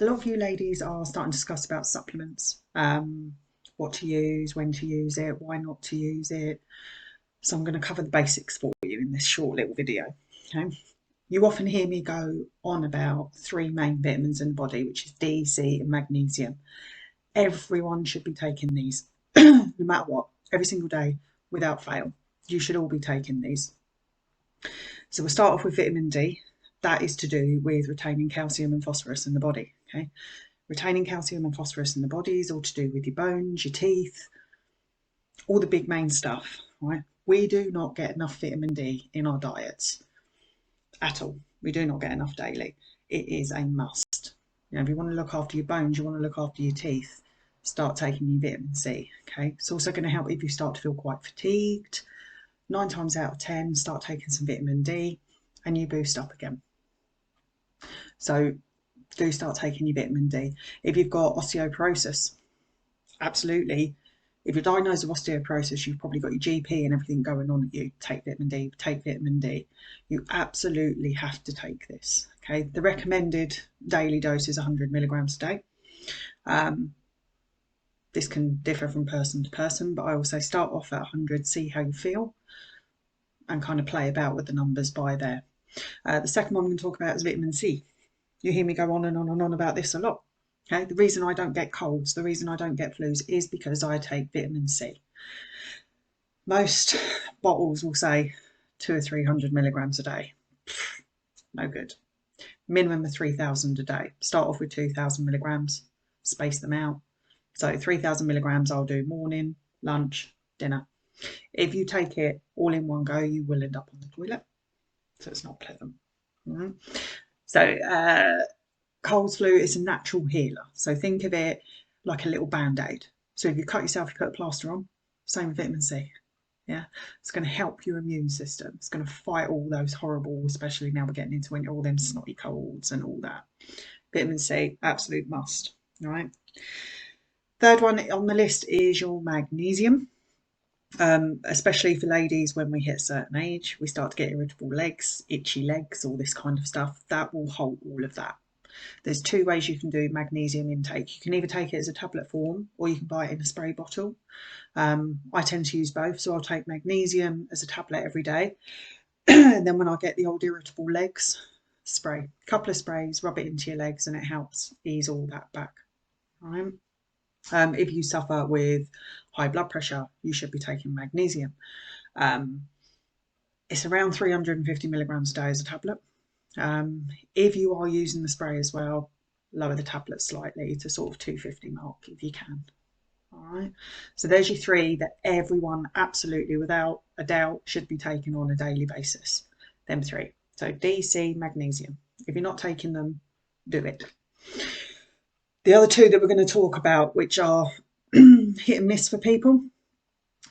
A lot of you ladies are starting to discuss about supplements, what to use, when to use it, why not to use it. So I'm going to cover the basics for you in this short little video. Okay. You often hear me go on about three main vitamins in the body, which is D, C, and magnesium. Everyone should be taking these, no matter what, every single day, without fail. You should all be taking these. So we'll start off with vitamin D. That is to do with retaining calcium and phosphorus in the body. Okay. Retaining calcium and phosphorus in the body is all to do with your bones, your teeth, all the big main stuff, right? We do not get enough vitamin D in our diets at all. We do not get enough daily. It is a must. If you want to look after your bones, you want to look after your teeth, start taking your vitamin C. Okay, it's also going to help if you start to feel quite fatigued. 9 times out of 10, start taking some vitamin D and you boost up again. So do start taking your vitamin D. If you've got osteoporosis, absolutely. If you're diagnosed with osteoporosis, you've probably got your GP and everything going on at you. Take vitamin D, take vitamin D. You absolutely have to take this. Okay, the recommended daily dose is 100 milligrams a day. This can differ from person to person, but I will say start off at 100, see how you feel, and kind of play about with the numbers by there. The second one I'm going to talk about is vitamin C. You hear me go on and on and on about this a lot. Okay, the reason I don't get colds, the reason I don't get flus is because I take vitamin C. Most bottles will say 200 or 300 milligrams a day. No good. Minimum of 3,000 a day. Start off with 2,000 milligrams, space them out. So 3,000 milligrams I'll do morning, lunch, dinner. If you take it all in one go, you will end up on the toilet. So it's not pleasant. Mm-hmm. So cold flu is a natural healer. So think of it like a little band-aid. So if you cut yourself, you put a plaster on, same with vitamin C. Yeah, it's going to help your immune system. It's going to fight all those horrible, especially now we're getting into winter, all them snotty colds and all that. Vitamin C, absolute must. All right. Third one on the list is your magnesium. Especially for ladies, when we hit a certain age, we start to get irritable legs, itchy legs, all this kind of stuff. That will halt all of that. There's two ways you can do magnesium intake. You can either take it as a tablet form or you can buy it in a spray bottle. I tend to use both, so I'll take magnesium as a tablet every day. And then when I get the old irritable legs, spray. A couple of sprays, rub it into your legs and it helps ease all that back. All right. If you suffer with high blood pressure, you should be taking magnesium. It's around 350 milligrams a day as a tablet. If you are using the spray as well, lower the tablet slightly to sort of 250 mark if you can. All right, so there's your three that everyone absolutely without a doubt should be taking on a daily basis. Them three. So D, C, magnesium. If you're not taking them, do it. The other two that we're going to talk about, which are hit and miss for people,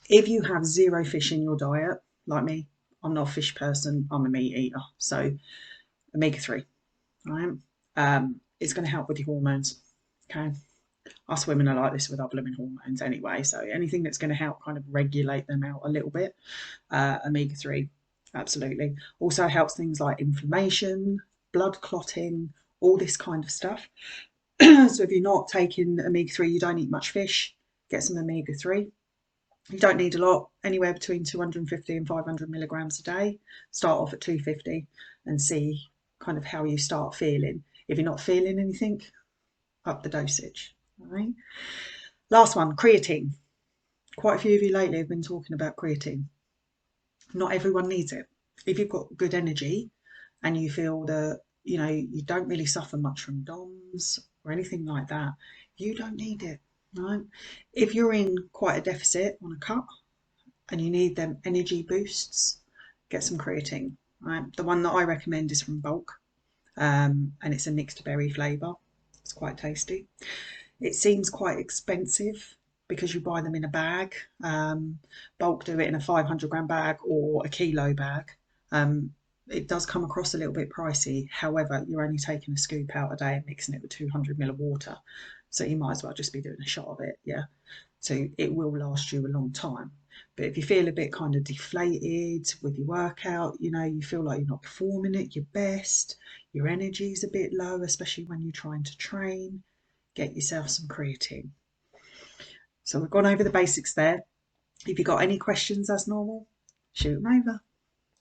if you have zero fish in your diet, like me, I'm not a fish person, I'm a meat eater. So omega-3, right? It's going to help with your hormones, okay? Us women are like this with our blooming hormones anyway, so anything that's going to help kind of regulate them out a little bit, omega-3, absolutely. Also helps things like inflammation, blood clotting, all this kind of stuff. So if you're not taking omega-3, you don't eat much fish, get some omega-3. You don't need a lot, anywhere between 250 and 500 milligrams a day. Start off at 250 and see kind of how you start feeling. If you're not feeling anything, up the dosage. All right. Last one, creatine. Quite a few of you lately have been talking about creatine. Not everyone needs it. If you've got good energy and you feel that you don't really suffer much from DOMS or anything like that, you don't need it. Right? If you're in quite a deficit on a cut and you need them energy boosts, get some creatine. Right? The one that I recommend is from Bulk, and it's a mixed berry flavour. It's quite tasty. It seems quite expensive because you buy them in a bag. Bulk do it in a 500 gram bag or a kilo bag. It does come across a little bit pricey. However, you're only taking a scoop out a day and mixing it with 200 ml of water. So you might as well just be doing a shot of it, yeah. So it will last you a long time. But if you feel a bit kind of deflated with your workout, you feel like you're not performing at your best, your energy's a bit low, especially when you're trying to train, get yourself some creatine. So we've gone over the basics there. If you've got any questions, as normal, shoot them over.